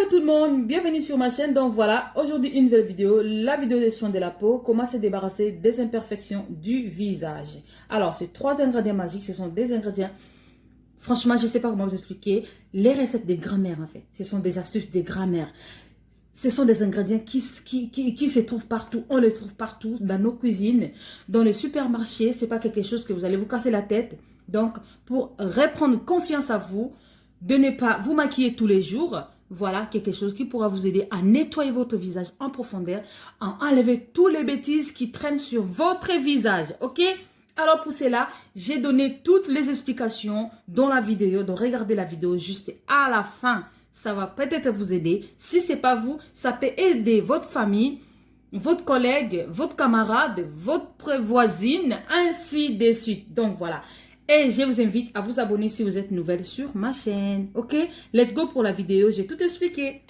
Hello tout le monde, bienvenue sur ma chaîne. Donc voilà, aujourd'hui une nouvelle vidéo, la vidéo des soins de la peau, comment se débarrasser des imperfections du visage. Alors, ces 3 ingrédients magiques, ce sont des ingrédients, franchement, je ne sais pas comment vous expliquer, les recettes des grand-mères en fait. Ce sont des astuces des grand-mères. Ce sont des ingrédients qui se trouvent partout, on les trouve partout, dans nos cuisines, dans les supermarchés. Ce n'est pas quelque chose que vous allez vous casser la tête. Donc, pour reprendre confiance à vous, de ne pas vous maquiller tous les jours, voilà quelque chose qui pourra vous aider à nettoyer votre visage en profondeur, à enlever toutes les bêtises qui traînent sur votre visage, ok? Alors pour cela, j'ai donné toutes les explications dans la vidéo, donc regardez la vidéo juste à la fin, ça va peut-être vous aider. Si ce n'est pas vous, ça peut aider votre famille, votre collègue, votre camarade, votre voisine, ainsi de suite. Donc voilà. Et je vous invite à vous abonner si vous êtes nouvelle sur ma chaîne. Ok? Let's go pour la vidéo. J'ai tout expliqué.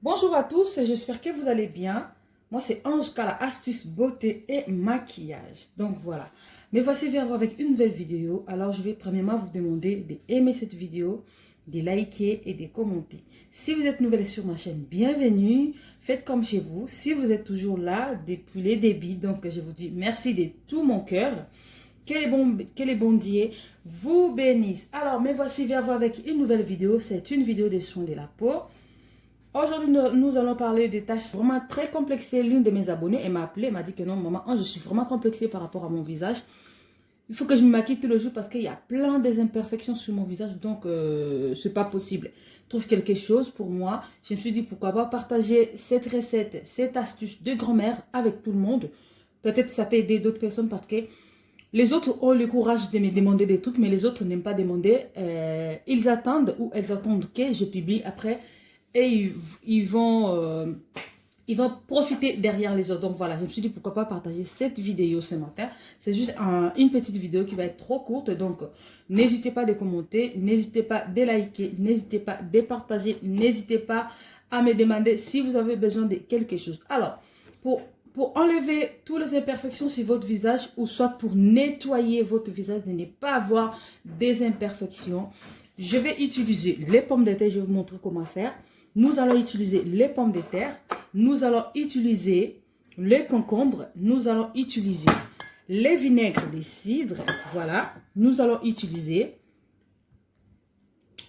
Bonjour à tous, j'espère que vous allez bien. Moi, c'est Ange Kala, astuce beauté et maquillage. Donc voilà. Mais voici vers vous avec une nouvelle vidéo. Alors, je vais premièrement vous demander d'aimer cette vidéo, de liker et de commenter. Si vous êtes nouvelle sur ma chaîne, bienvenue. Faites comme chez vous. Si vous êtes toujours là depuis les débuts, donc je vous dis merci de tout mon cœur. Que les bons dieux vous bénissent. Alors, me voici vers vous avec une nouvelle vidéo. C'est une vidéo des soins de la peau. Aujourd'hui, nous allons parler des tâches vraiment très complexées. L'une de mes abonnées, elle m'a appelé, elle m'a dit que non, maman, je suis vraiment complexée par rapport à mon visage. Il faut que je me maquille tous les jours parce qu'il y a plein d'imperfections sur mon visage. Donc, c'est pas possible. Trouve quelque chose pour moi. Je me suis dit, pourquoi pas partager cette recette, cette astuce de grand-mère avec tout le monde. Peut-être ça peut aider d'autres personnes parce que les autres ont le courage de me demander des trucs, mais les autres n'aiment pas demander. Ils attendent ou elles attendent que je publie après. Et ils vont profiter derrière les autres. Donc voilà, je me suis dit pourquoi pas partager cette vidéo ce matin. C'est juste une petite vidéo qui va être trop courte. Donc n'hésitez pas à commenter, n'hésitez pas à liker, n'hésitez pas à partager, n'hésitez pas à me demander si vous avez besoin de quelque chose. Alors, pour enlever toutes les imperfections sur votre visage ou soit pour nettoyer votre visage, de ne pas avoir des imperfections, je vais utiliser les pommes de terre. Je vais vous montrer comment faire. Nous allons utiliser les pommes de terre, nous allons utiliser les concombres, nous allons utiliser les vinaigres de cidre, voilà. Nous allons utiliser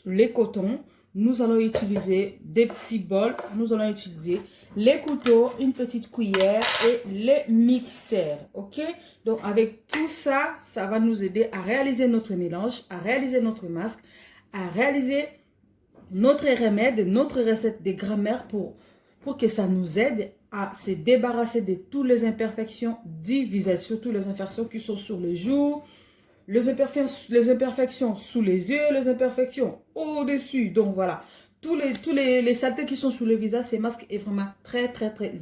les cotons, nous allons utiliser des petits bols, nous allons utiliser les couteaux, une petite cuillère et les mixeurs, ok? Donc avec tout ça, ça va nous aider à réaliser notre mélange, à réaliser notre masque, à réaliser notre remède, notre recette de grand-mère pour que ça nous aide à se débarrasser de toutes les imperfections du visage, surtout les imperfections qui sont sur les joues, les imperfections sous les yeux, les imperfections au-dessus. Donc voilà, tous les saletés qui sont sous le visage, ce masque est vraiment très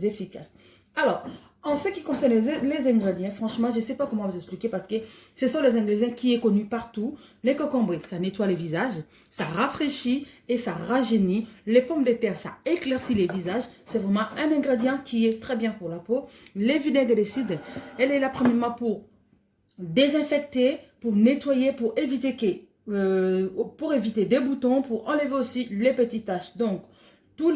efficace. Alors, en ce qui concerne les ingrédients, franchement, je ne sais pas comment vous expliquer parce que ce sont les ingrédients qui sont connus partout. Les concombres, ça nettoie le visage, ça rafraîchit et ça rajeunit. Les pommes de terre, ça éclaircit les visages. C'est vraiment un ingrédient qui est très bien pour la peau. Les vinaigres de cidre, elle est là premièrement pour désinfecter, pour nettoyer, pour éviter des boutons, pour enlever aussi les petites taches. Donc, tous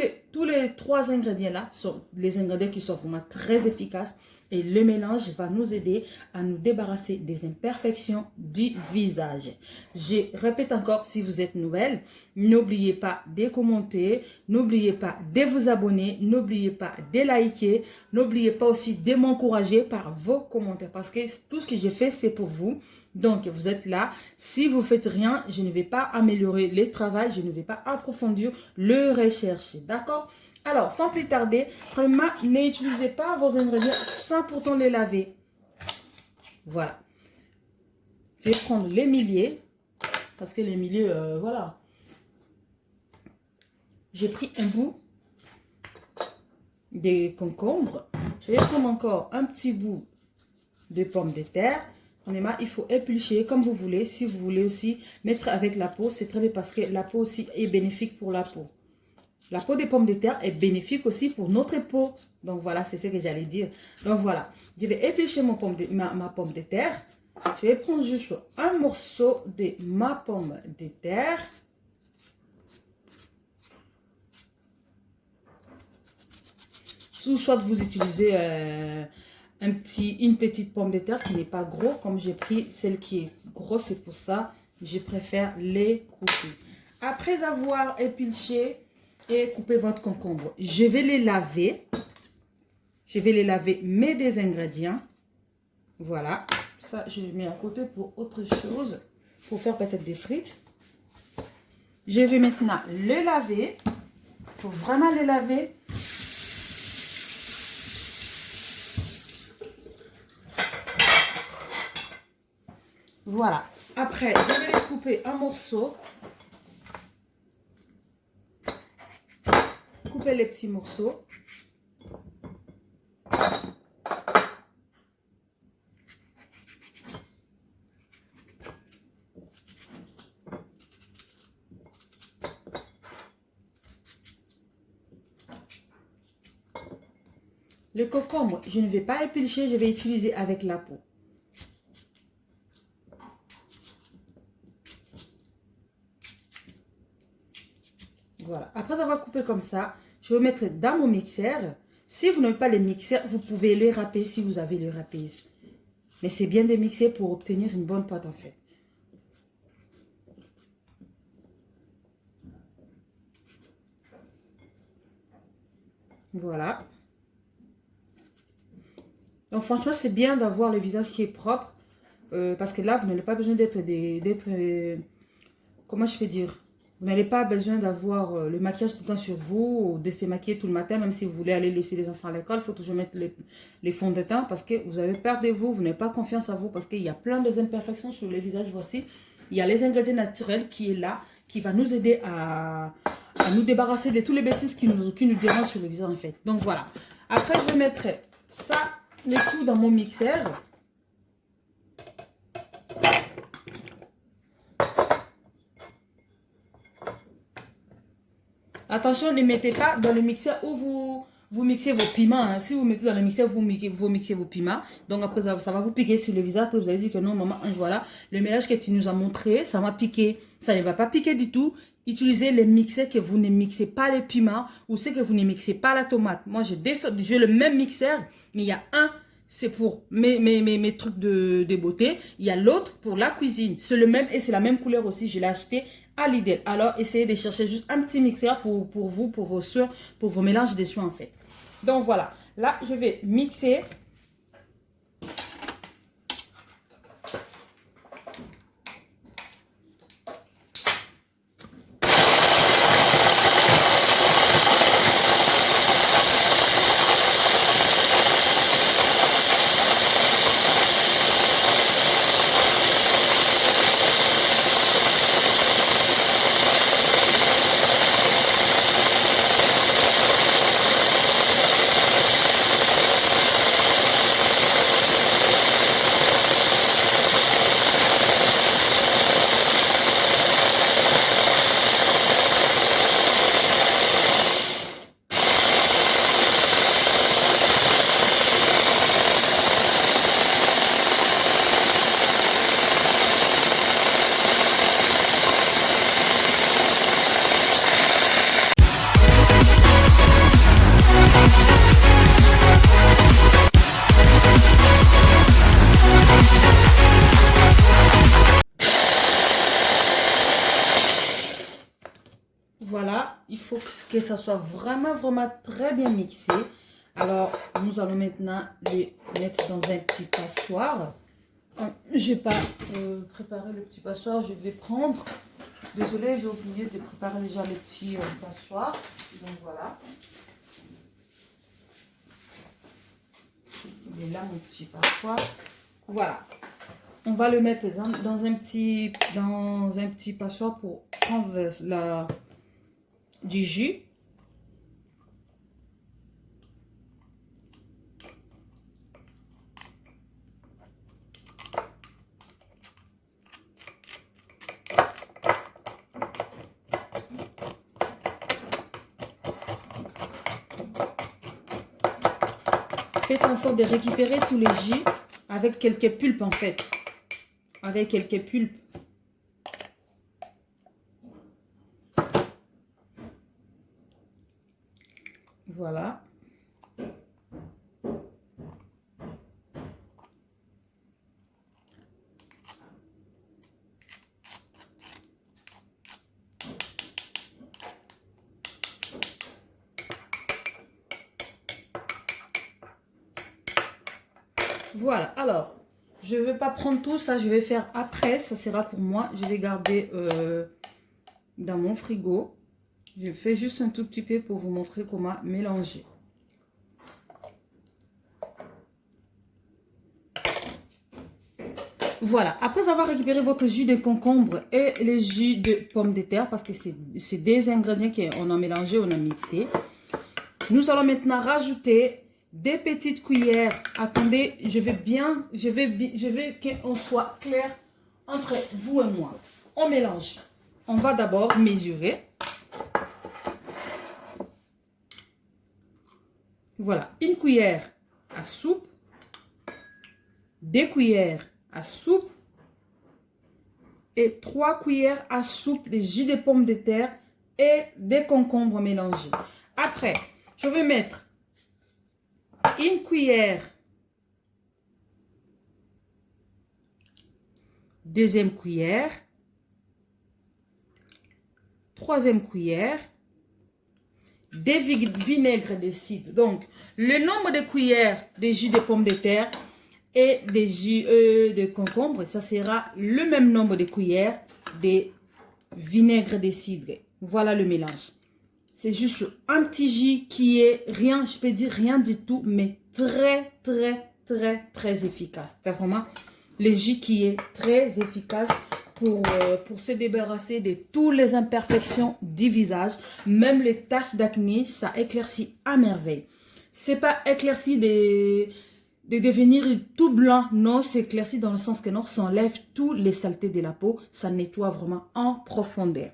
les 3 ingrédients là sont les ingrédients qui sont vraiment très efficaces et le mélange va nous aider à nous débarrasser des imperfections du visage. Je répète encore, si vous êtes nouvelle, n'oubliez pas de commenter, n'oubliez pas de vous abonner, n'oubliez pas de liker, n'oubliez pas aussi de m'encourager par vos commentaires parce que tout ce que j'ai fait c'est pour vous. Donc, vous êtes là. Si vous ne faites rien, je ne vais pas améliorer le travail. Je ne vais pas approfondir le recherche. D'accord? Alors, sans plus tarder, premièrement, n'utilisez pas vos ingrédients sans pourtant les laver. Voilà. Je vais prendre les milliers. Parce que les milliers, voilà. J'ai pris un bout de concombre. Je vais prendre encore un petit bout de pommes de terre. Il faut éplucher comme vous voulez. Si vous voulez aussi mettre avec la peau, c'est très bien parce que la peau aussi est bénéfique pour la peau. La peau des pommes de terre est bénéfique aussi pour notre peau. Donc voilà, c'est ce que j'allais dire. Donc voilà, je vais éplucher ma pomme de terre. Je vais prendre juste un morceau de ma pomme de terre. Soit vous utilisez une petite pomme de terre qui n'est pas gros. Comme j'ai pris celle qui est grosse, c'est pour ça que je préfère les couper. Après avoir épluché et coupé votre concombre, je vais les laver. Je vais les laver, mes des ingrédients. Voilà. Ça, je le mets à côté pour autre chose. Pour faire peut-être des frites. Je vais maintenant les laver. Il faut vraiment les laver. Voilà. Après, je vais les couper en morceaux. Couper les petits morceaux. Le concombre, je ne vais pas éplucher, je vais utiliser avec la peau. Voilà. Après avoir coupé comme ça, je vais mettre dans mon mixeur. Si vous n'avez pas les mixeurs, vous pouvez les râper si vous avez le râpeuse. Mais c'est bien de mixer pour obtenir une bonne pâte en fait. Voilà. Donc franchement, c'est bien d'avoir le visage qui est propre. Parce que là, vous n'avez pas besoin d'être... comment je peux dire? Vous n'avez pas besoin d'avoir le maquillage tout le temps sur vous ou de se maquiller tout le matin. Même si vous voulez aller laisser les enfants à l'école, il faut toujours mettre les fonds de teint parce que vous avez peur de vous. Vous n'avez pas confiance en vous parce qu'il y a plein d'imperfections sur le visage. Voici, il y a les ingrédients naturels qui est là, qui va nous aider à nous débarrasser de tous les bêtises qui nous dérangent sur le visage en fait. Donc voilà. Après, je vais mettre ça, le tout dans mon mixeur. Attention, ne mettez pas dans le mixeur où vous mixez vos piments. Hein. Si vous mettez dans le mixeur, vous mixez vos piments. Donc après, ça va vous piquer sur le visage. Après, vous allez dire que non, maman, voilà. Le mélange que tu nous as montré, ça m'a piqué. Ça ne va pas piquer du tout. Utilisez les mixeurs que vous ne mixez pas les piments ou ceux que vous ne mixez pas la tomate. Moi, j'ai le même mixeur, mais il y a un, c'est pour mes trucs de beauté. Il y a l'autre pour la cuisine. C'est le même et c'est la même couleur aussi. Je l'ai acheté à Lidl. Alors, essayez de chercher juste un petit mixeur pour vous, pour vos soins, pour vos mélanges de soins en fait. Donc, voilà. Là, je vais mixer. Voilà, il faut que ça soit vraiment très bien mixé. Alors, nous allons maintenant les mettre dans un petit passoire. Je n'ai pas préparé le petit passoire, je vais prendre. Désolée, j'ai oublié de préparer déjà le petit passoire. Donc voilà. Il est là mon petit passoire. Voilà. On va le mettre dans un petit passoire pour prendre du jus. faites en sorte de récupérer tous les jus avec quelques pulpes en fait. Avec quelques pulpes. Voilà. Voilà, alors, je ne vais pas prendre tout ça, je vais faire après, ça sera pour moi. Je vais garder dans mon frigo. Je fais juste un tout petit peu pour vous montrer comment mélanger. Voilà, après avoir récupéré votre jus de concombre et le jus de pomme de terre, parce que c'est des ingrédients qu'on a mélangés, on a mixé. Nous allons maintenant rajouter des petites cuillères. Attendez, je veux qu'on soit clair entre vous et moi. On mélange. On va d'abord mesurer. Voilà, une cuillère à soupe, 2 cuillères à soupe et 3 cuillères à soupe de jus de pomme de terre et des concombres mélangés. Après, je vais mettre une cuillère, deuxième cuillère, troisième cuillère, des vinaigres de cidre. Donc, le nombre de cuillères de jus de pomme de terre et des jus de concombre, ça sera le même nombre de cuillères de vinaigre de cidre. Voilà le mélange. C'est juste un petit jus qui est rien, je peux dire rien du tout, mais très, très, très, très efficace. C'est vraiment le jus qui est très efficace pour se débarrasser de toutes les imperfections du visage. Même les taches d'acné, ça éclaircit à merveille. C'est pas éclairci de devenir tout blanc. Non, c'est éclairci dans le sens que non, ça enlève toutes les saletés de la peau. Ça nettoie vraiment en profondeur.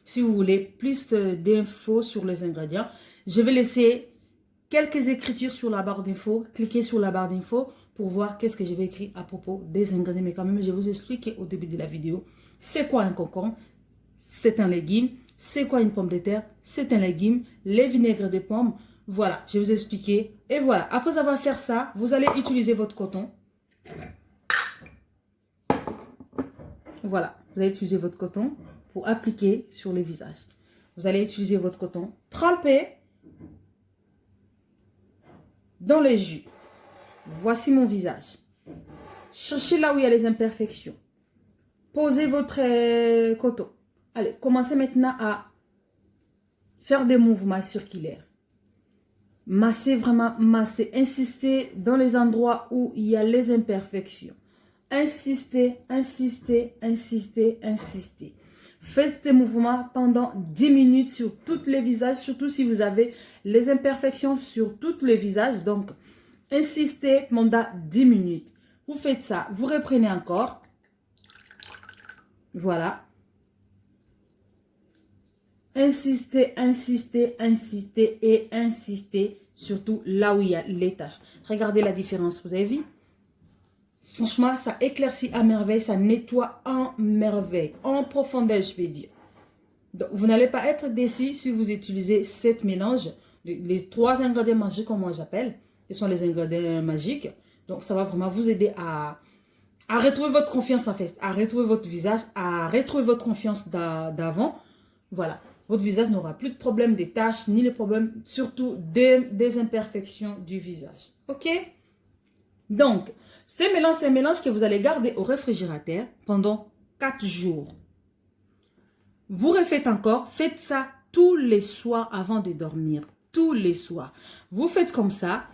Si vous voulez plus d'infos sur les ingrédients, je vais laisser quelques écritures sur la barre d'infos. Cliquez sur la barre d'infos pour voir qu'est-ce que je vais écrire à propos des ingrédients. Mais quand même, je vais vous expliquer au début de la vidéo, c'est quoi un concombre, c'est un légume, c'est quoi une pomme de terre, c'est un légume, les vinaigres de pommes. Voilà, je vais vous expliquer. Et voilà, après avoir fait ça, vous allez utiliser votre coton. Voilà, vous allez utiliser votre coton pour appliquer sur le visage. Vous allez utiliser votre coton trempé dans les jus. Voici mon visage. Cherchez là où il y a les imperfections. Posez votre coton. Allez, commencez maintenant à faire des mouvements circulaires. Massez vraiment, massez. Insistez dans les endroits où il y a les imperfections. Insistez, insistez, insistez, insistez. Faites ces mouvements pendant 10 minutes sur tous les visages, surtout si vous avez les imperfections sur tous les visages. Donc, insistez pendant 10 minutes. Vous faites ça, vous reprenez encore. Voilà. Insistez, insistez, insistez et insistez, surtout là où il y a les taches. Regardez la différence, vous avez vu? Franchement, ça éclaircit à merveille, ça nettoie en merveille, en profondeur, je vais dire. Donc, vous n'allez pas être déçus si vous utilisez cet mélange, les 3 ingrédients magiques, comme moi j'appelle. Ce sont les ingrédients magiques. Donc, ça va vraiment vous aider à retrouver votre confiance en fait, à retrouver votre visage, à retrouver votre confiance d'avant. Voilà. Votre visage n'aura plus de problème des taches, ni les problèmes, surtout des imperfections du visage. Ok? Donc, ce mélange, c'est un mélange que vous allez garder au réfrigérateur pendant 4 jours. Vous refaites encore, faites ça tous les soirs avant de dormir. Tous les soirs. Vous faites comme ça.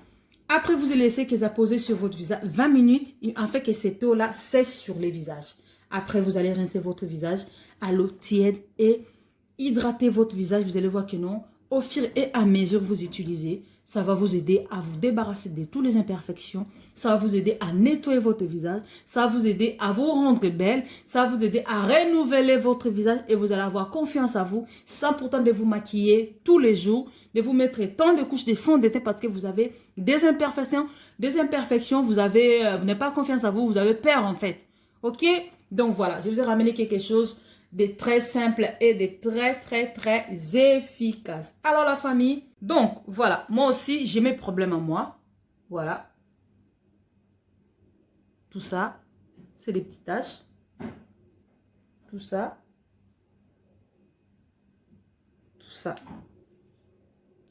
Après, vous laissez que ça pose sur votre visage 20 minutes, afin que cette eau-là sèche sur les visages. Après, vous allez rincer votre visage à l'eau tiède et hydrater votre visage. Vous allez voir que non, au fur et à mesure vous utilisez, Ça va vous aider à vous débarrasser de toutes les imperfections. Ça va vous aider à nettoyer votre visage. Ça va vous aider à vous rendre belle. Ça va vous aider à renouveler votre visage. Et vous allez avoir confiance à vous sans pourtant de vous maquiller tous les jours. De vous mettre tant de couches de fond de teint parce que vous avez des imperfections. Vous n'avez pas confiance à vous. Vous avez peur en fait. Ok? Donc voilà, je vous ai ramené quelque chose de très simple et de très efficace. Alors la famille, donc voilà, moi aussi j'ai mes problèmes à moi. Voilà. Tout ça, c'est des petites taches. Tout ça. Tout ça.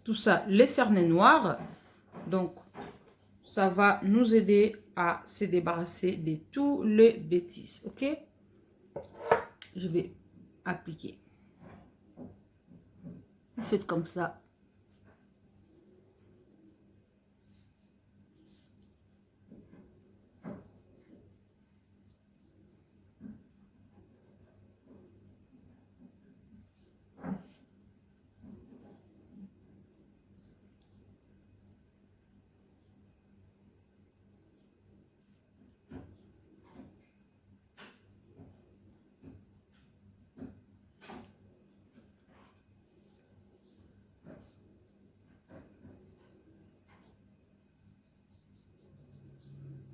Tout ça, les cernets noirs. Donc, ça va nous aider à se débarrasser de tous les bêtises. Ok? Je vais appliquer. Vous faites comme ça.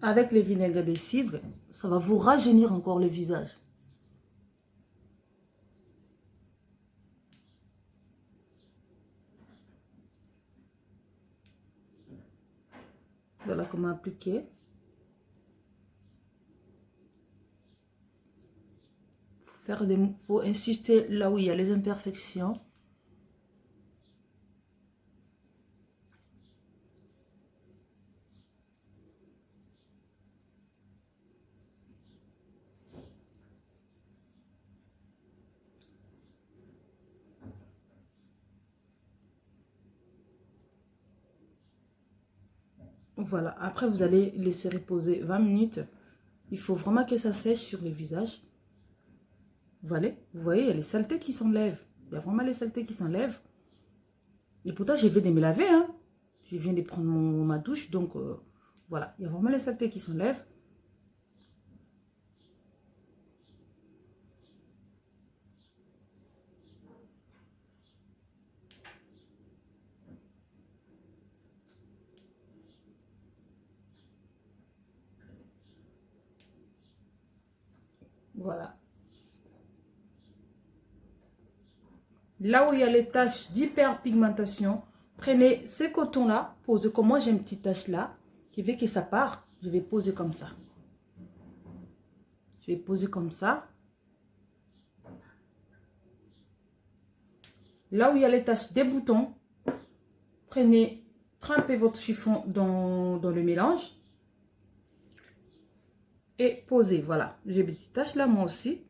Avec le vinaigre de cidre, ça va vous rajeunir encore le visage. Voilà comment appliquer. Faut insister là où il y a les imperfections. Voilà, après vous allez laisser reposer 20 minutes. Il faut vraiment que ça sèche sur le visage. Voilà, vous voyez, il y a les saletés qui s'enlèvent. Il y a vraiment les saletés qui s'enlèvent. Et pourtant, je viens de me laver. Hein. Je viens de prendre ma douche. Donc, voilà, il y a vraiment les saletés qui s'enlèvent. Voilà. Là où il y a les taches d'hyperpigmentation, prenez ces cotons-là, posez comme moi j'ai une petite tache là, qui veut que ça part, je vais poser comme ça. Je vais poser comme ça. Là où il y a les taches des boutons, prenez, trempez votre chiffon dans le mélange. Et posez, voilà. J'ai des petites taches là moi aussi.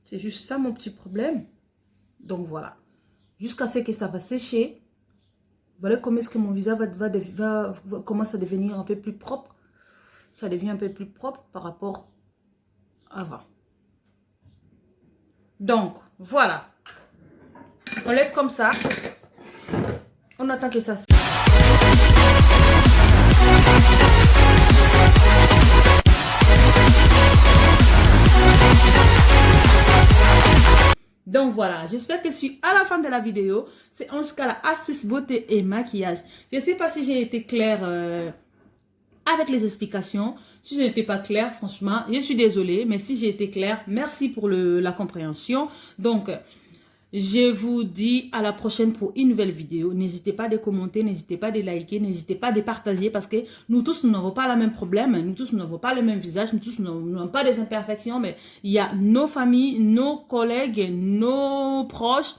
C'est juste ça mon petit problème. Donc voilà. Jusqu'à ce que ça va sécher. Voilà comment est-ce que mon visage va commencer à devenir un peu plus propre. Ça devient un peu plus propre par rapport à avant. Donc voilà. On laisse comme ça. On attend que ça sèche. Donc voilà, j'espère que je suis à la fin de la vidéo. C'est en ce cas la astuce beauté et maquillage. Je ne sais pas si j'ai été claire avec les explications. Si je n'étais pas claire, franchement, je suis désolée. Mais si j'ai été claire, merci pour la compréhension. Donc, je vous dis à la prochaine pour une nouvelle vidéo. N'hésitez pas à commenter, n'hésitez pas à liker, n'hésitez pas à partager parce que nous tous, nous n'avons pas le même problème. Nous tous, nous n'avons pas le même visage. Nous tous, nous n'avons pas des imperfections. Mais il y a nos familles, nos collègues, nos proches,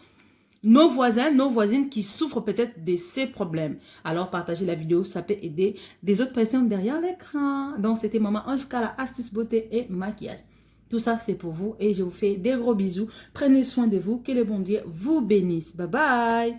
nos voisins, nos voisines qui souffrent peut-être de ces problèmes. Alors, partagez la vidéo, ça peut aider des autres personnes derrière l'écran. Donc, c'était Maman Anjouka, la astuce beauté et maquillage. Tout ça, c'est pour vous et je vous fais des gros bisous. Prenez soin de vous. Que le bon Dieu vous bénisse. Bye bye.